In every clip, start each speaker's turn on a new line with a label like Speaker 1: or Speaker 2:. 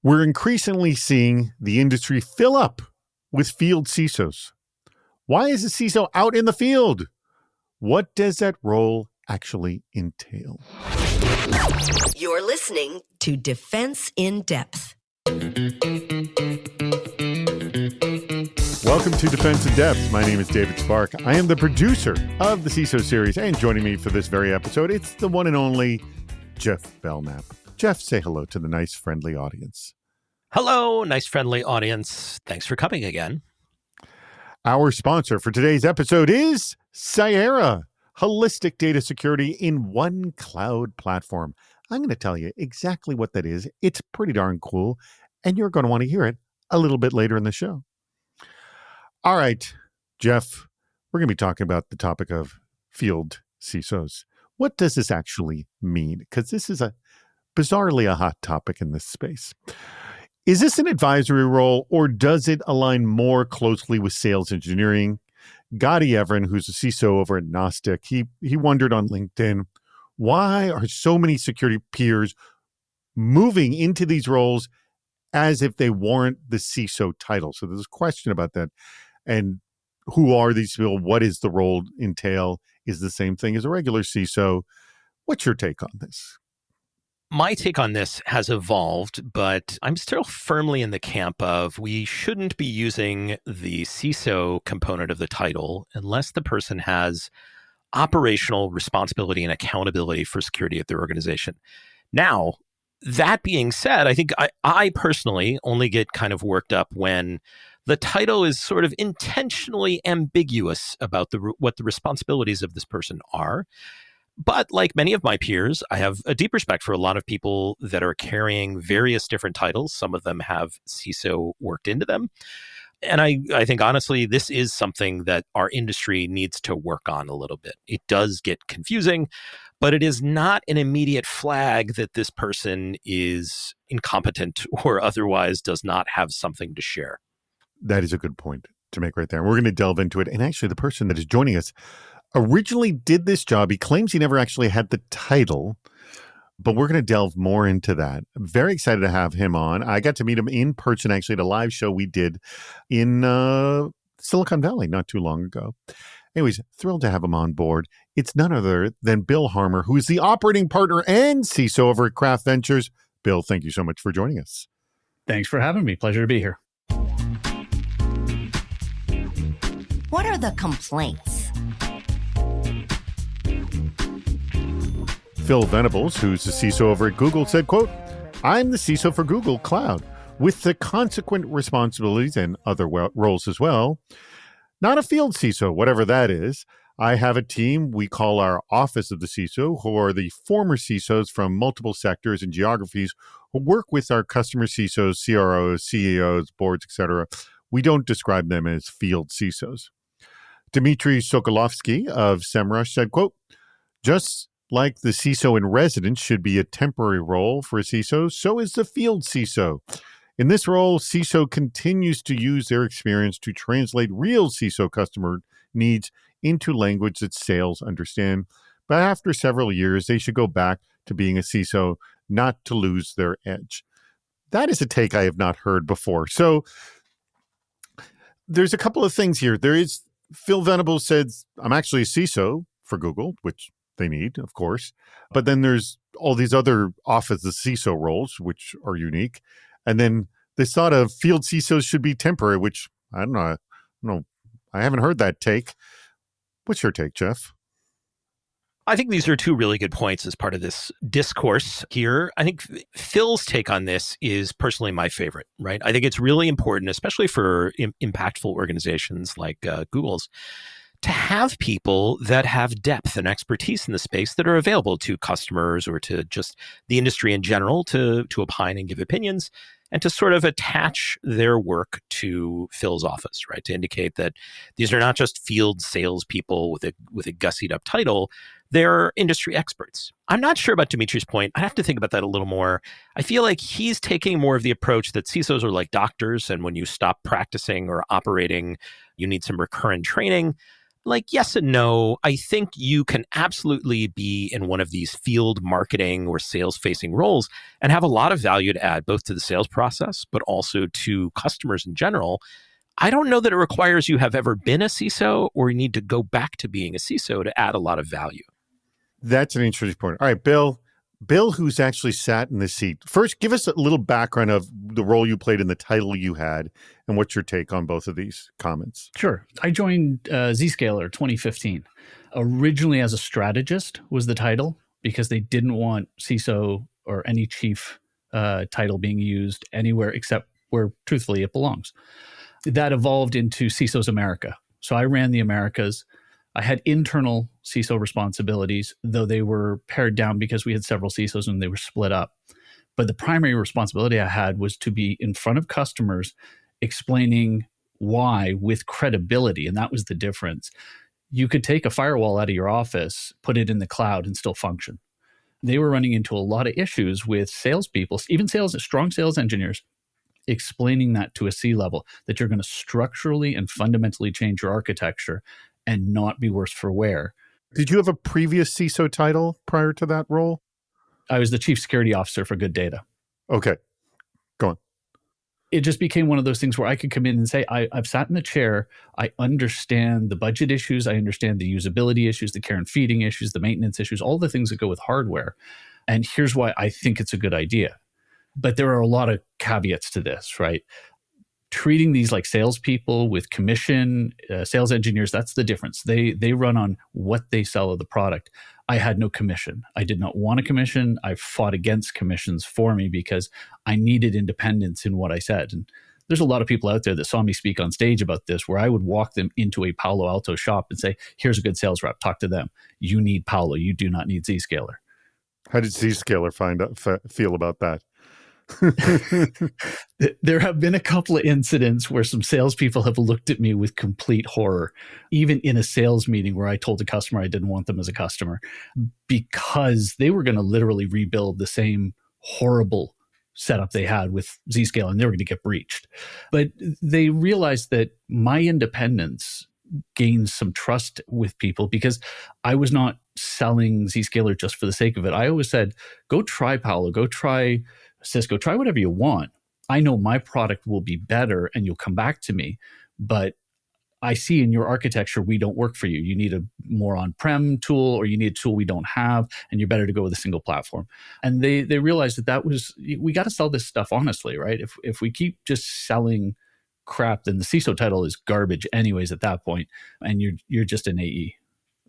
Speaker 1: We're increasingly seeing the industry fill up with field CISOs. Why is a CISO out in the field? What does that role actually entail?
Speaker 2: You're listening to Defense in Depth.
Speaker 1: Welcome to Defense in Depth. My name is David Spark. I am the producer of the CISO series, and joining me for this very episode, it's the one and only Jeff Belknap. Jeff, say hello to the nice, friendly audience.
Speaker 3: Hello, nice, friendly audience. Thanks for coming again.
Speaker 1: Our sponsor for today's episode is Cyera, holistic data security in one cloud platform. I'm going to tell you exactly what that is. It's pretty darn cool, and you're going to want to hear it a little bit later in the show. All right, Jeff, we're going to be talking about the topic of field CISOs. What does this actually mean? Because this is bizarrely a hot topic in this space. Is this an advisory role, or does it align more closely with sales engineering? Gotti Everin, who's a CISO over at Gnostic, he wondered on LinkedIn, why are so many security peers moving into these roles as if they warrant the CISO title? So there's a question about that. And who are these people? What does the role entail? Is the same thing as a regular CISO? What's your take on this?
Speaker 3: My take on this has evolved, but I'm still firmly in the camp of we shouldn't be using the CISO component of the title unless the person has operational responsibility and accountability for security at their organization. Now, that being said, I think I personally only get kind of worked up when the title is sort of intentionally ambiguous about what the responsibilities of this person are. But like many of my peers, I have a deep respect for a lot of people that are carrying various different titles. Some of them have CISO worked into them. And I think, honestly, this is something that our industry needs to work on a little bit. It does get confusing, but it is not an immediate flag that this person is incompetent or otherwise does not have something to share.
Speaker 1: That is a good point to make right there. We're going to delve into it. And actually, the person that is joining us originally did this job. He claims he never actually had the title, but we're going to delve more into that. I'm very excited to have him on. I got to meet him in person, actually, at a live show we did in Silicon Valley not too long ago. Anyways, thrilled to have him on board. It's none other than Bill Harmer, who is the operating partner and CISO over at Craft Ventures. Bill, thank you so much for joining us.
Speaker 4: Thanks for having me. Pleasure to be here.
Speaker 2: What are the complaints?
Speaker 1: Phil Venables, who's the CISO over at Google, said, quote, "I'm the CISO for Google Cloud with the consequent responsibilities and other roles as well. Not a field CISO, whatever that is. I have a team we call our Office of the CISO, who are the former CISOs from multiple sectors and geographies who work with our customer CISOs, CROs, CEOs, boards, etc. We don't describe them as field CISOs." Dmitry Sokolovsky of SEMrush said, quote, "Just like the CISO in residence should be a temporary role for a CISO, so is the field CISO. In this role, CISO continues to use their experience to translate real CISO customer needs into language that sales understand. But after several years, they should go back to being a CISO, not to lose their edge." That is a take I have not heard before. So there's a couple of things here. Phil Venables said, "I'm actually a CISO for Google," which they need, of course. But then there's all these other Office of CISO roles, which are unique. And then this thought of field CISOs should be temporary, which I don't know. I haven't heard that take. What's your take, Jeff?
Speaker 3: I think these are two really good points as part of this discourse here. I think Phil's take on this is personally my favorite, right? I think it's really important, especially for impactful organizations like Google's, to have people that have depth and expertise in the space that are available to customers or to just the industry in general to opine and give opinions, and to sort of attach their work to Phil's office, right? To indicate that these are not just field salespeople with a gussied up title, they're industry experts. I'm not sure about Dimitri's point. I have to think about that a little more. I feel like he's taking more of the approach that CISOs are like doctors, and when you stop practicing or operating, you need some recurrent training. Like, yes and no. I think you can absolutely be in one of these field marketing or sales facing roles and have a lot of value to add, both to the sales process, but also to customers in general. I don't know that it requires you have ever been a CISO or you need to go back to being a CISO to add a lot of value.
Speaker 1: That's an interesting point. All right, Bill. Bill, who's actually sat in this seat. First, give us a little background of the role you played and the title you had, and what's your take on both of these comments?
Speaker 4: Sure. I joined Zscaler 2015. Originally as a strategist was the title because they didn't want CISO or any chief title being used anywhere except where, truthfully, it belongs. That evolved into CISOs America. So I ran the Americas. I had internal CISO responsibilities, though they were pared down because we had several CISOs and they were split up. But the primary responsibility I had was to be in front of customers explaining why with credibility. And that was the difference. You could take a firewall out of your office, put it in the cloud, and still function. They were running into a lot of issues with salespeople, even strong sales engineers, explaining that to a C-level, that you're going to structurally and fundamentally change your architecture and not be worse for wear.
Speaker 1: Did you have a previous CISO title prior to that role?
Speaker 4: I was the chief security officer for Good Data.
Speaker 1: Okay, go on.
Speaker 4: It just became one of those things where I could come in and say, I've sat in the chair, I understand the budget issues, I understand the usability issues, the care and feeding issues, the maintenance issues, all the things that go with hardware. And here's why I think it's a good idea. But there are a lot of caveats to this, right? Treating these like salespeople with commission, sales engineers, that's the difference. They run on what they sell of the product. I had no commission. I did not want a commission. I fought against commissions for me because I needed independence in what I said. And there's a lot of people out there that saw me speak on stage about this, where I would walk them into a Palo Alto shop and say, here's a good sales rep, talk to them. You need Palo, you do not need Zscaler.
Speaker 1: How did Zscaler feel about that?
Speaker 4: There have been a couple of incidents where some salespeople have looked at me with complete horror, even in a sales meeting where I told a customer I didn't want them as a customer, because they were going to literally rebuild the same horrible setup they had with Zscaler and they were going to get breached. But they realized that my independence gained some trust with people because I was not selling Zscaler just for the sake of it. I always said, go try Palo, go try Cisco, try whatever you want. I know my product will be better and you'll come back to me, but I see in your architecture, we don't work for you. You need a more on-prem tool or you need a tool we don't have, and you're better to go with a single platform. And they realized we got to sell this stuff honestly, right? If we keep just selling crap, then the CISO title is garbage anyways at that point, and you're just an AE.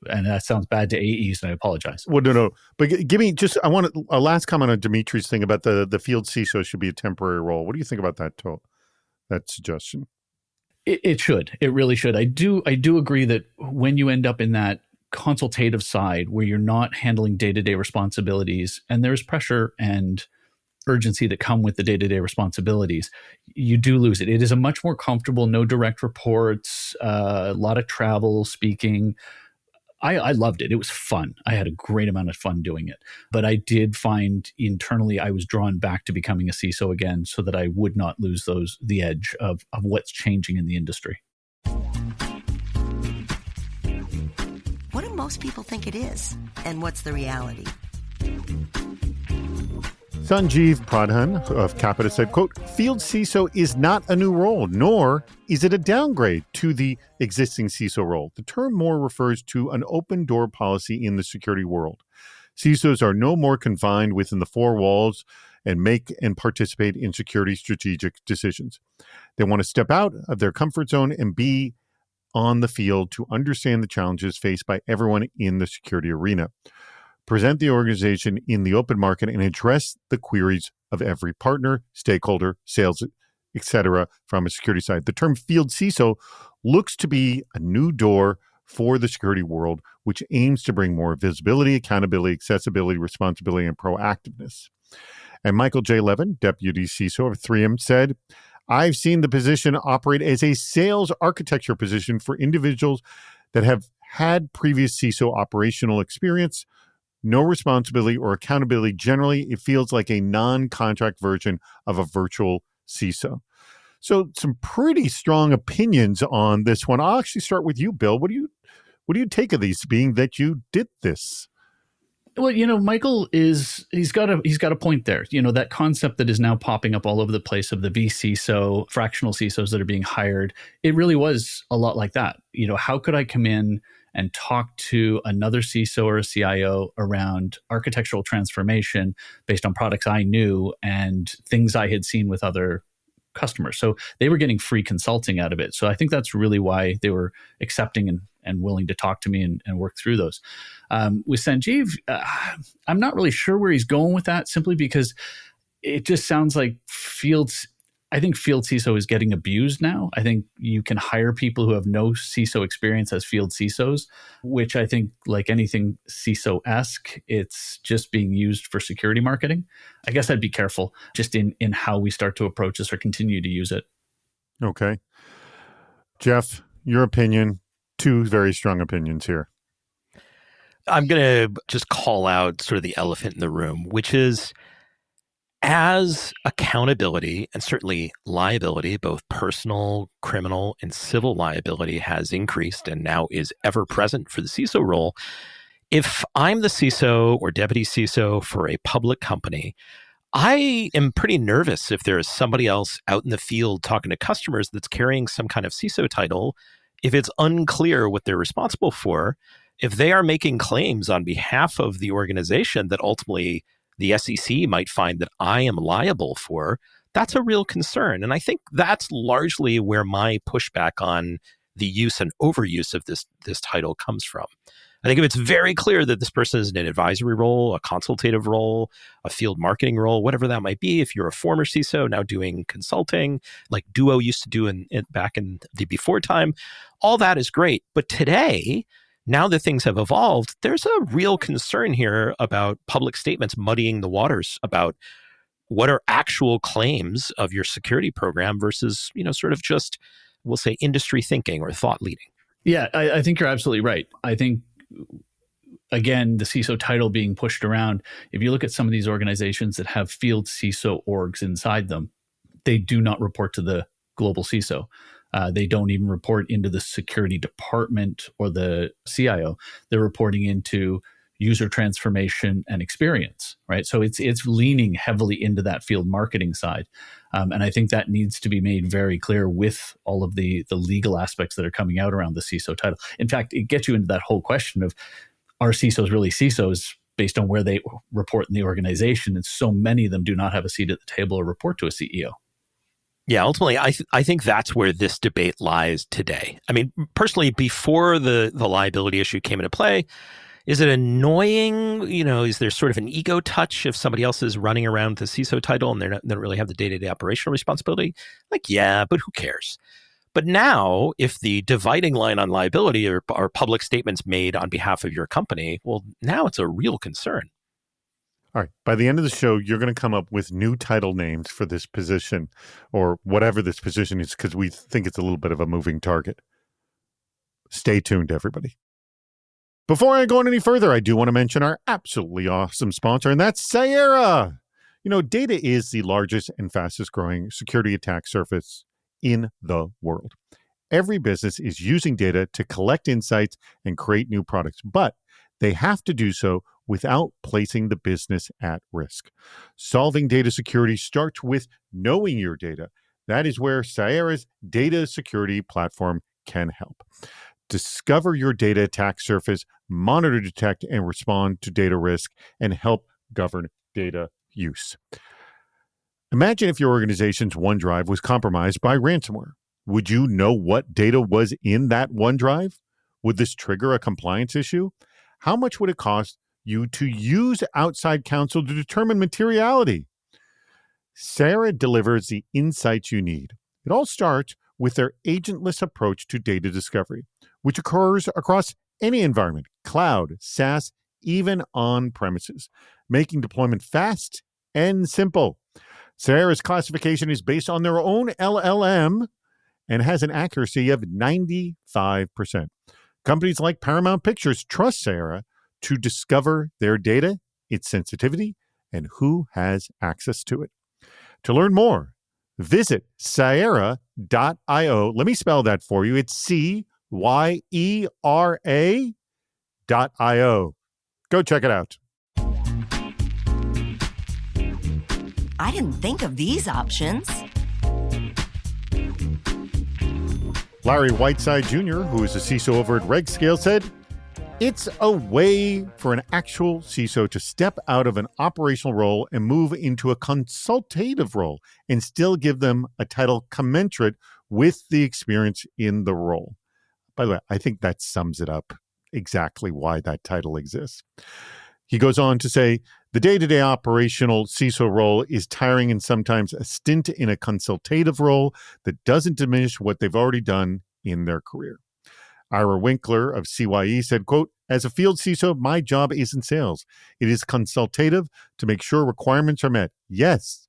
Speaker 4: And that sounds bad to AEs, and I apologize.
Speaker 1: Well, no. But give me I want a last comment on Dimitri's thing about the field CISO should be a temporary role. What do you think about that suggestion?
Speaker 4: It should. It really should. I do agree that when you end up in that consultative side where you're not handling day-to-day responsibilities, and there's pressure and urgency that come with the day-to-day responsibilities, you do lose it. It is a much more comfortable, no direct reports, a lot of travel, speaking. I loved it. It was fun. I had a great amount of fun doing it. But I did find internally I was drawn back to becoming a CISO again so that I would not lose the edge of what's changing in the industry.
Speaker 2: What do most people think it is? And what's the reality?
Speaker 1: Sanjeev Pradhan of Capita said, quote, field CISO is not a new role, nor is it a downgrade to the existing CISO role. The term more refers to an open door policy in the security world. CISOs are no more confined within the four walls and make and participate in security strategic decisions. They want to step out of their comfort zone and be on the field to understand the challenges faced by everyone in the security arena, present the organization in the open market, and address the queries of every partner, stakeholder, sales, etc. from a security side. The term field CISO looks to be a new door for the security world, which aims to bring more visibility, accountability, accessibility, responsibility, and proactiveness. And Michael J. Levin, Deputy CISO of 3M, said, I've seen the position operate as a sales architecture position for individuals that have had previous CISO operational experience. No responsibility or accountability. Generally, it feels like a non-contract version of a virtual CISO. So some pretty strong opinions on this one. I'll actually start with you, Bill. What do What do you take of these, being that you did this?
Speaker 4: Well, Michael he's got a point there. That concept that is now popping up all over the place of the vCISO, fractional CISOs that are being hired. It really was a lot like that. How could I come in and talk to another CISO or a CIO around architectural transformation based on products I knew and things I had seen with other customers. So they were getting free consulting out of it. So I think that's really why they were accepting and willing to talk to me and work through those. With Sanjeev, I'm not really sure where he's going with that, simply because it just sounds like I think Field CISO is getting abused now. I think you can hire people who have no CISO experience as Field CISOs, which I think, like anything CISO-esque, it's just being used for security marketing. I guess I'd be careful just in how we start to approach this or continue to use it.
Speaker 1: Okay. Jeff, your opinion, two very strong opinions here.
Speaker 3: I'm going to just call out sort of the elephant in the room, which is, as accountability and certainly liability, both personal, criminal, and civil liability, has increased and now is ever present for the CISO role, if I'm the CISO or deputy CISO for a public company, I am pretty nervous if there is somebody else out in the field talking to customers that's carrying some kind of CISO title, if it's unclear what they're responsible for, if they are making claims on behalf of the organization that ultimately the SEC might find that I am liable for. That's a real concern. And I think that's largely where my pushback on the use and overuse of this title comes from. I think if it's very clear that this person is in an advisory role, a consultative role, a field marketing role, whatever that might be, if you're a former CISO now doing consulting, like Duo used to do back in the before time, all that is great. But today, now that things have evolved, there's a real concern here about public statements muddying the waters about what are actual claims of your security program versus, sort of just, we'll say, industry thinking or thought leading.
Speaker 4: Yeah, I think you're absolutely right. I think, again, the CISO title being pushed around, if you look at some of these organizations that have field CISO orgs inside them, they do not report to the global CISO. They don't even report into the security department or the CIO. They're reporting into user transformation and experience, right? So it's leaning heavily into that field marketing side. And I think that needs to be made very clear with all of the legal aspects that are coming out around the CISO title. In fact, it gets you into that whole question of, are CISOs really CISOs based on where they report in the organization? And so many of them do not have a seat at the table or report to a CEO.
Speaker 3: Yeah, ultimately, I think that's where this debate lies today. I mean, personally, before the liability issue came into play, is it annoying? Is there sort of an ego touch if somebody else is running around with the CISO title and they don't really have the day-to-day operational responsibility? Like, yeah, but who cares? But now, if the dividing line on liability are public statements made on behalf of your company, well, now it's a real concern.
Speaker 1: All right. By the end of the show, you're going to come up with new title names for this position or whatever this position is, because we think it's a little bit of a moving target. Stay tuned, everybody. Before I go on any further, I do want to mention our absolutely awesome sponsor, and that's Cyera. Data is the largest and fastest growing security attack surface in the world. Every business is using data to collect insights and create new products, but they have to do so without placing the business at risk. Solving data security starts with knowing your data. That is where Cyera's data security platform can help. Discover your data attack surface, monitor, detect, and respond to data risk, and help govern data use. Imagine if your organization's OneDrive was compromised by ransomware. Would you know what data was in that OneDrive? Would this trigger a compliance issue? How much would it cost you to use outside counsel to determine materiality? Cyera delivers the insights you need. It all starts with their agentless approach to data discovery, which occurs across any environment, cloud, SaaS, even on premises, making deployment fast and simple. Cyera's classification is based on their own LLM and has an accuracy of 95%. Companies like Paramount Pictures trust Cyera to discover their data, its sensitivity, and who has access to it. To learn more, visit Cyera.io. Let me spell that for you. It's Cyera.io. YERA.io. Go check it out.
Speaker 2: I didn't think of these options.
Speaker 1: Larry Whiteside Jr., who is a CISO over at RegScale, said, "It's a way for an actual CISO to step out of an operational role and move into a consultative role and still give them a title commensurate with the experience in the role." By the way, I think that sums it up exactly why that title exists. He goes on to say, "The day-to-day operational CISO role is tiring and sometimes a stint in a consultative role that doesn't diminish what they've already done in their career." Ira Winkler of CYE said, quote, "As a field CISO, my job isn't sales. It is consultative to make sure requirements are met. Yes,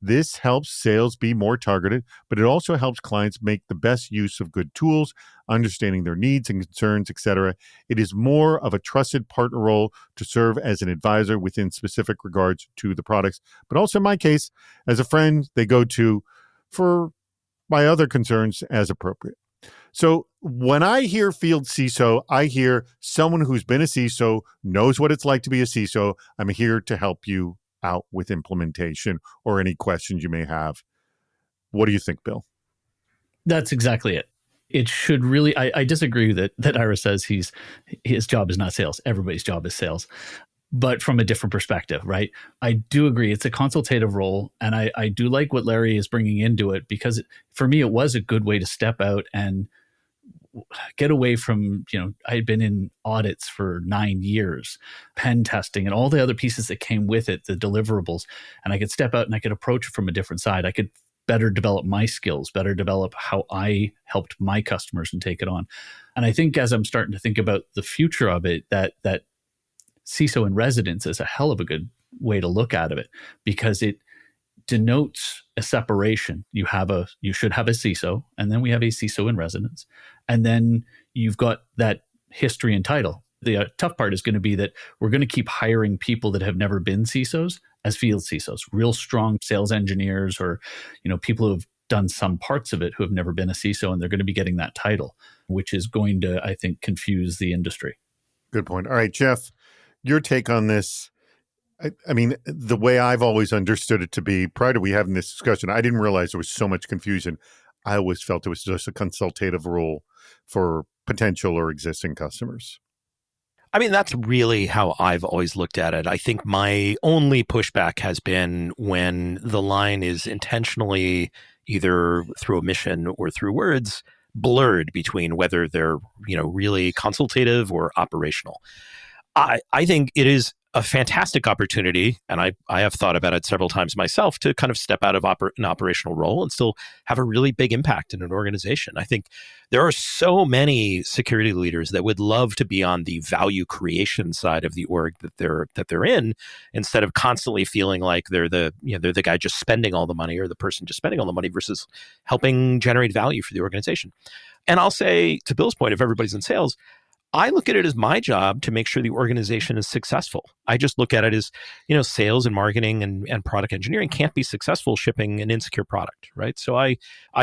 Speaker 1: this helps sales be more targeted, but it also helps clients make the best use of good tools, understanding their needs and concerns, etc. It is more of a trusted partner role to serve as an advisor within specific regards to the products, but also in my case, as a friend they go to for my other concerns as appropriate." So when I hear field CISO, I hear someone who's been a CISO, knows what it's like to be a CISO. I'm here to help you out with implementation or any questions you may have. What do you think, Bill?
Speaker 4: That's exactly it. It should really, I disagree that Ira says his job is not sales. Everybody's job is sales, but from a different perspective, right? I do agree. It's a consultative role. And I do like what Larry is bringing into it, because for me, it was a good way to step out and get away from, I had been in audits for 9 years, pen testing and all the other pieces that came with it, the deliverables. And I could step out and I could approach it from a different side. I could better develop my skills, better develop how I helped my customers and take it on. And I think as I'm starting to think about the future of it, that CISO in residence is a hell of a good way to look at it, because it denotes a separation. You should have a CISO, and then we have a CISO in residence. And then you've got that history and title. The tough part is going to be that we're going to keep hiring people that have never been CISOs as field CISOs, real strong sales engineers, or people who have done some parts of it who have never been a CISO, and they're going to be getting that title, which is going to, I think, confuse the industry.
Speaker 1: Good point. All right, Jeff, your take on this. I mean, the way I've always understood it to be, prior to we having this discussion, I didn't realize there was so much confusion. I always felt it was just a consultative role for potential or existing customers.
Speaker 3: I mean, that's really how I've always looked at it. I think my only pushback has been when the line is intentionally, either through omission or through words, blurred between whether they're, really consultative or operational. I think it is a fantastic opportunity, and I have thought about it several times myself, to kind of step out of an operational role and still have a really big impact in an organization. I think there are so many security leaders that would love to be on the value creation side of the org that they're in, instead of constantly feeling like they're the guy just spending all the money, or the person just spending all the money, versus helping generate value for the organization. And I'll say, to Bill's point, if everybody's in sales, I look at it as my job to make sure the organization is successful. I just look at it as, sales and marketing and product engineering can't be successful shipping an insecure product, right? So I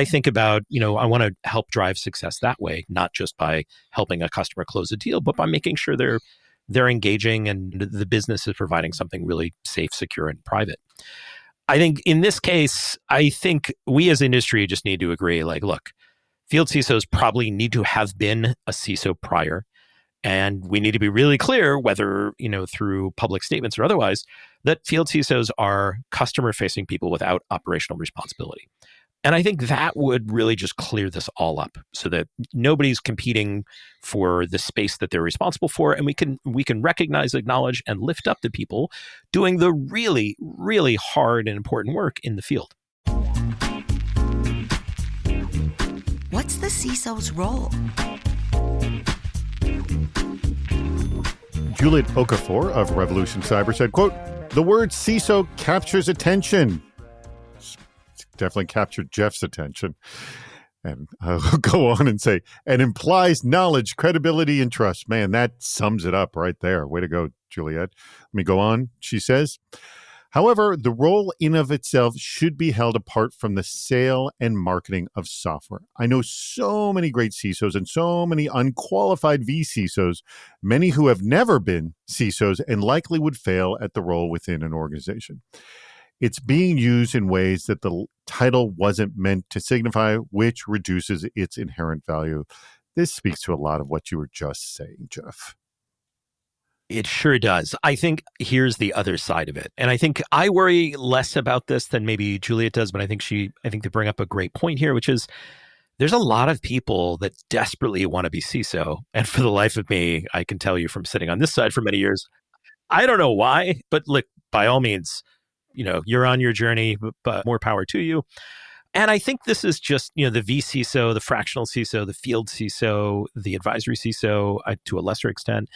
Speaker 3: think about, I want to help drive success that way, not just by helping a customer close a deal, but by making sure they're engaging and the business is providing something really safe, secure, and private. I think in this case, I think we as industry just need to agree, look, field CISOs probably need to have been a CISO prior. And we need to be really clear, whether, through public statements or otherwise, that field CISOs are customer-facing people without operational responsibility. And I think that would really just clear this all up, so that nobody's competing for the space that they're responsible for. And we can recognize, acknowledge, and lift up the people doing the really, really hard and important work in the field.
Speaker 2: What's the CISO's role?
Speaker 1: Juliet Okafor of Revolution Cyber said, quote, "The word CISO captures attention." It's definitely captured Jeff's attention. And I'll go on and say, "and implies knowledge, credibility, and trust." Man, that sums it up right there. Way to go, Juliet. Let me go on. She says, However, the role in of itself should be held apart from the sale and marketing of software. I know so many great CISOs and so many unqualified vCISOs, many who have never been CISOs and likely would fail at the role within an organization. It's being used in ways that the title wasn't meant to signify, which reduces its inherent value. This speaks to a lot of what you were just saying, Jeff.
Speaker 3: It sure does. I think here's the other side of it. And I think I worry less about this than maybe Juliet does, but I think they bring up a great point here, which is there's a lot of people that desperately want to be CISO. And for the life of me, I can tell you from sitting on this side for many years, I don't know why, but look, by all means, you're on your journey, but more power to you. And I think this is just, the vCISO, the fractional CISO, the field CISO, the advisory CISO, to a lesser extent.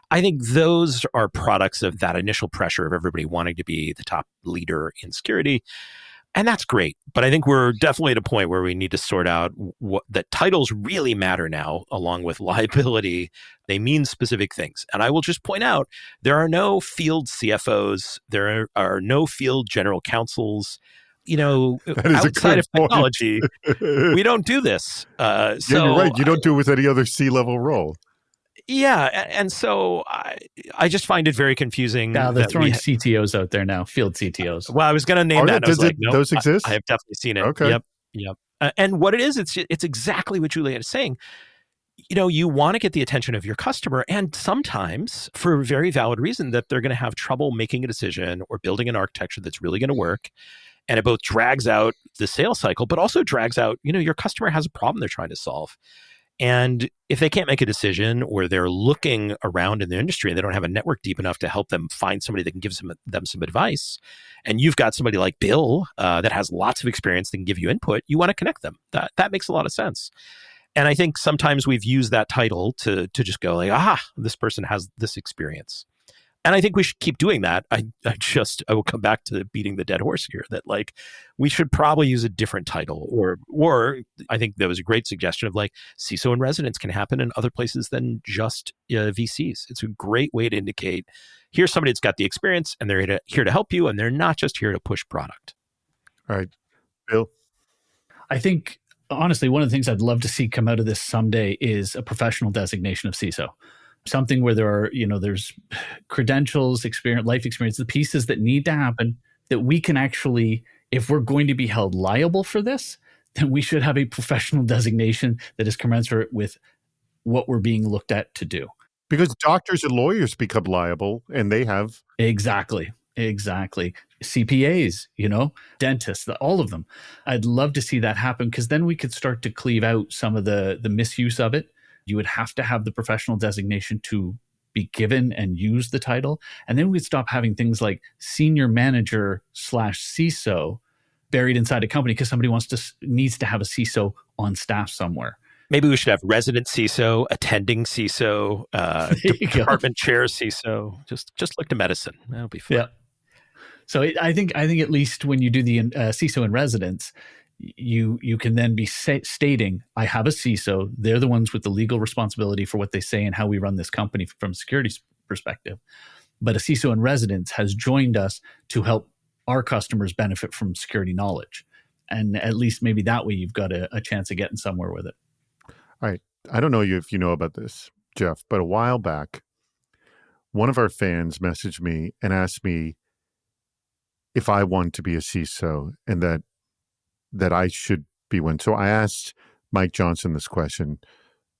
Speaker 3: I think those are products of that initial pressure of everybody wanting to be the top leader in security. And that's great. But I think we're definitely at a point where we need to sort out that titles really matter now, along with liability. They mean specific things. And I will just point out, there are no field CFOs. There are no field general counsels. Outside of technology, we don't do this.
Speaker 1: Yeah, you're right. You don't do it with any other C-level role.
Speaker 3: Yeah, and so I just find it very confusing.
Speaker 4: Now they're throwing CTOs out there now, field CTOs.
Speaker 3: Well, I was going to name that.
Speaker 1: Those exist?
Speaker 3: I have definitely seen it.
Speaker 1: Okay.
Speaker 3: Yep. And what it is, it's exactly what Juliet is saying. You want to get the attention of your customer, and sometimes for a very valid reason that they're going to have trouble making a decision or building an architecture that's really going to work. And it both drags out the sales cycle, but also drags out, your customer has a problem they're trying to solve. And if they can't make a decision, or they're looking around in the industry and they don't have a network deep enough to help them find somebody that can give them some advice, and you've got somebody like Bill that has lots of experience that can give you input, you want to connect them. That makes a lot of sense. And I think sometimes we've used that title to just go like, this person has this experience. And I think we should keep doing that. I will come back to beating the dead horse here, that like we should probably use a different title, or I think there was a great suggestion of like CISO in residence can happen in other places than just VCs. It's a great way to indicate here's somebody that's got the experience and they're here to help you, and they're not just here to push product.
Speaker 1: All right, Bill.
Speaker 4: I think honestly, one of the things I'd love to see come out of this someday is a professional designation of CISO. Something where there are, there's credentials, experience, life experience, the pieces that need to happen that we can actually, if we're going to be held liable for this, then we should have a professional designation that is commensurate with what we're being looked at to do.
Speaker 1: Because doctors and lawyers become liable, and they have...
Speaker 4: Exactly. CPAs, dentists, all of them. I'd love to see that happen, because then we could start to cleave out some of the misuse of it. You would have to have the professional designation to be given and use the title. And then we'd stop having things like senior manager / CISO buried inside a company because somebody needs to have a CISO on staff somewhere.
Speaker 3: Maybe we should have resident CISO, attending CISO, department chair CISO. Just look to medicine. That'll be fun.
Speaker 4: Yeah. So I think at least when you do the CISO in residence, you can then be stating, I have a CISO. They're the ones with the legal responsibility for what they say and how we run this company from a security perspective. But a CISO in residence has joined us to help our customers benefit from security knowledge. And at least maybe that way you've got a chance of getting somewhere with it.
Speaker 1: All right. I don't know if you know about this, Jeff, but a while back, one of our fans messaged me and asked me if I want to be a CISO, and that I should be one. So I asked Mike Johnson this question: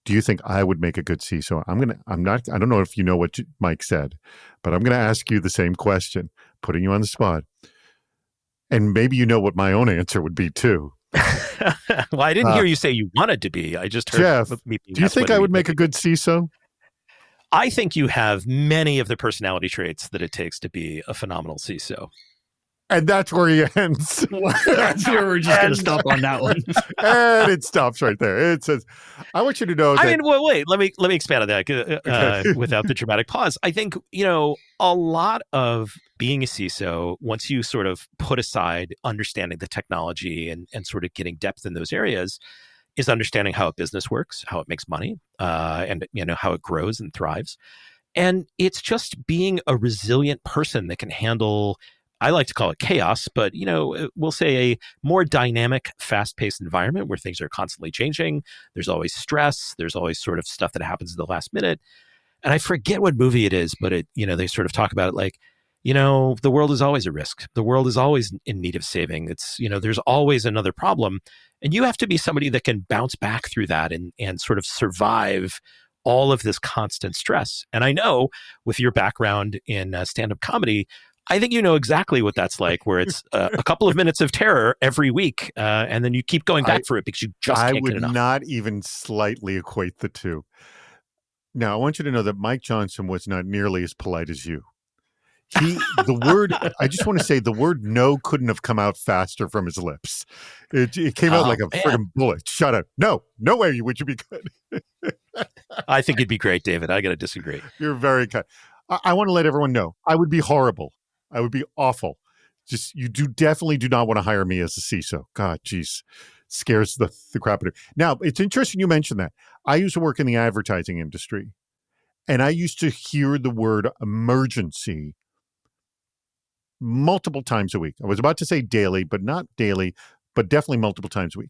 Speaker 1: do you think I would make a good CISO? I don't know if you know what Mike said, but I'm going to ask you the same question, putting you on the spot. And maybe you know what my own answer would be too.
Speaker 3: Well, I didn't hear you say you wanted to be. I just heard
Speaker 1: Jeff, do you think I would make a good CISO?
Speaker 3: I think you have many of the personality traits that it takes to be a phenomenal CISO.
Speaker 1: And that's where he ends.
Speaker 4: That's where we're just going to stop on that one.
Speaker 1: And it stops right there. It says, I want you to know that...
Speaker 3: wait, let me expand on that without the dramatic pause. I think, a lot of being a CISO, once you sort of put aside understanding the technology and sort of getting depth in those areas, is understanding how a business works, how it makes money, and how it grows and thrives. And it's just being a resilient person that can handle I like to call it chaos, but we'll say a more dynamic, fast-paced environment where things are constantly changing. There's always stress. There's always sort of stuff that happens at the last minute. And I forget what movie it is, but they sort of talk about it like, the world is always a risk. The world is always in need of saving. It's, there's always another problem. And you have to be somebody that can bounce back through that and sort of survive all of this constant stress. And I know with your background in stand-up comedy, I think you know exactly what that's like, where it's a couple of minutes of terror every week, and then you keep going back for it because you just can't get enough.
Speaker 1: I would not even slightly equate the two. Now, I want you to know that Mike Johnson was not nearly as polite as you. I just want to say the word no couldn't have come out faster from his lips. It came out like a friggin' bullet. Shut up. No way would you be good.
Speaker 3: I think it'd be great, David. I got to disagree.
Speaker 1: You're very kind. I want to let everyone know I would be horrible. I would be awful. Just you definitely do not want to hire me as a CISO. God, geez, scares the crap out of me. Now, it's interesting you mentioned that. I used to work in the advertising industry, and I used to hear the word emergency multiple times a week. I was about to say daily, but not daily, but definitely multiple times a week.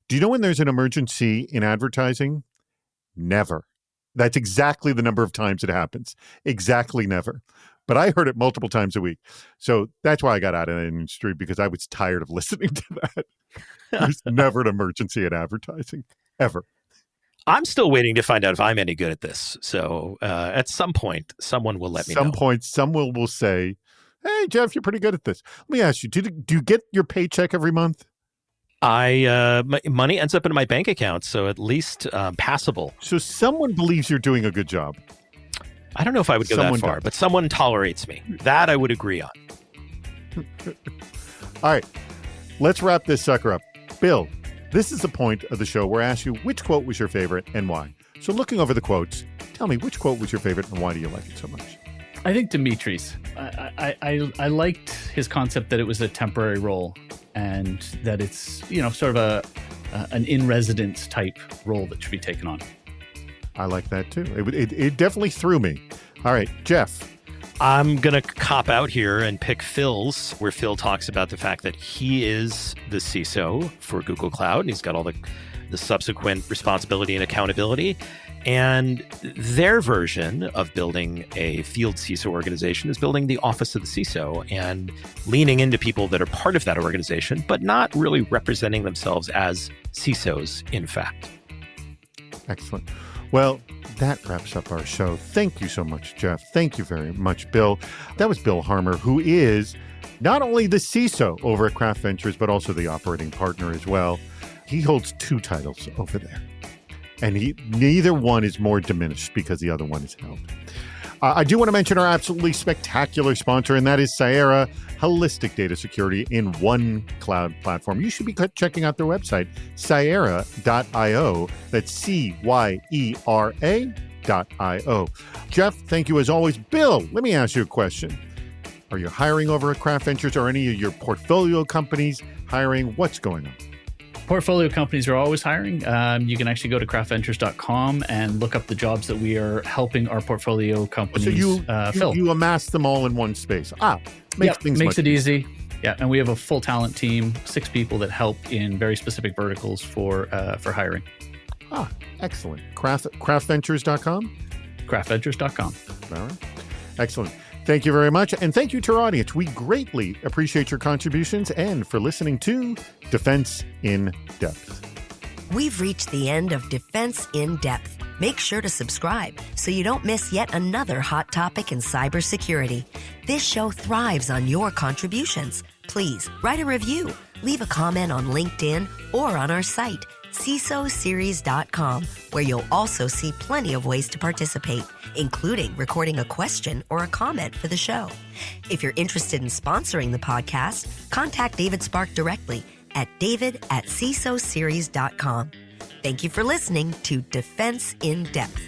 Speaker 1: Do you know when there's an emergency in advertising? Never. That's exactly the number of times it happens. Exactly never. But I heard it multiple times a week. So that's why I got out of the industry, because I was tired of listening to that. There's never an emergency in advertising, ever.
Speaker 3: I'm still waiting to find out if I'm any good at this. So at some point, someone will let me know.
Speaker 1: At some point, someone will say, hey, Jeff, you're pretty good at this. Let me ask you, do you get your paycheck every month?
Speaker 3: My money ends up in my bank account, so at least passable.
Speaker 1: So someone believes you're doing a good job.
Speaker 3: I don't know if I would go that far, but someone tolerates me. That I would agree on.
Speaker 1: All right, let's wrap this sucker up. Bill, this is the point of the show where I ask you which quote was your favorite and why. So looking over the quotes, tell me which quote was your favorite and why do you like it so much?
Speaker 4: I think Dimitri's. I liked his concept that it was a temporary role and that it's, sort of an in-residence type role that should be taken on.
Speaker 1: I like that too. It definitely threw me. All right, Jeff.
Speaker 3: I'm going to cop out here and pick Phil's, where Phil talks about the fact that he is the CISO for Google Cloud, and he's got all the subsequent responsibility and accountability. And their version of building a field CISO organization is building the office of the CISO and leaning into people that are part of that organization, but not really representing themselves as CISOs, in fact.
Speaker 1: Excellent. Well, that wraps up our show. Thank you so much, Jeff. Thank you very much, Bill. That was Bill Harmer, who is not only the CISO over at Craft Ventures, but also the operating partner as well. He holds 2 titles over there. And neither one is more diminished because the other one is held. I do want to mention our absolutely spectacular sponsor, and that is Cyera, holistic data security in one cloud platform. You should be checking out their website, Cyera.io. That's Cyera.io. Jeff, thank you as always. Bill, let me ask you a question. Are you hiring over at Craft Ventures? Or any of your portfolio companies hiring? What's going on?
Speaker 4: Portfolio companies are always hiring. You can actually go to craftventures.com and look up the jobs that we are helping our portfolio companies fill.
Speaker 1: You amass them all in one space.
Speaker 4: Makes it easy. Yeah, and we have a full talent team, 6 people that help in very specific verticals for hiring.
Speaker 1: Excellent. Craftventures.com?
Speaker 4: Craftventures.com.
Speaker 1: All right. Excellent. Thank you very much. And thank you to our audience. We greatly appreciate your contributions and for listening to Defense in Depth.
Speaker 2: We've reached the end of Defense in Depth. Make sure to subscribe so you don't miss yet another hot topic in cybersecurity. This show thrives on your contributions. Please write a review, leave a comment on LinkedIn or on our site, CISOseries.com, where you'll also see plenty of ways to participate, including recording a question or a comment for the show. If you're interested in sponsoring the podcast, contact David Spark directly at david@CISOseries.com. Thank you for listening to Defense in Depth.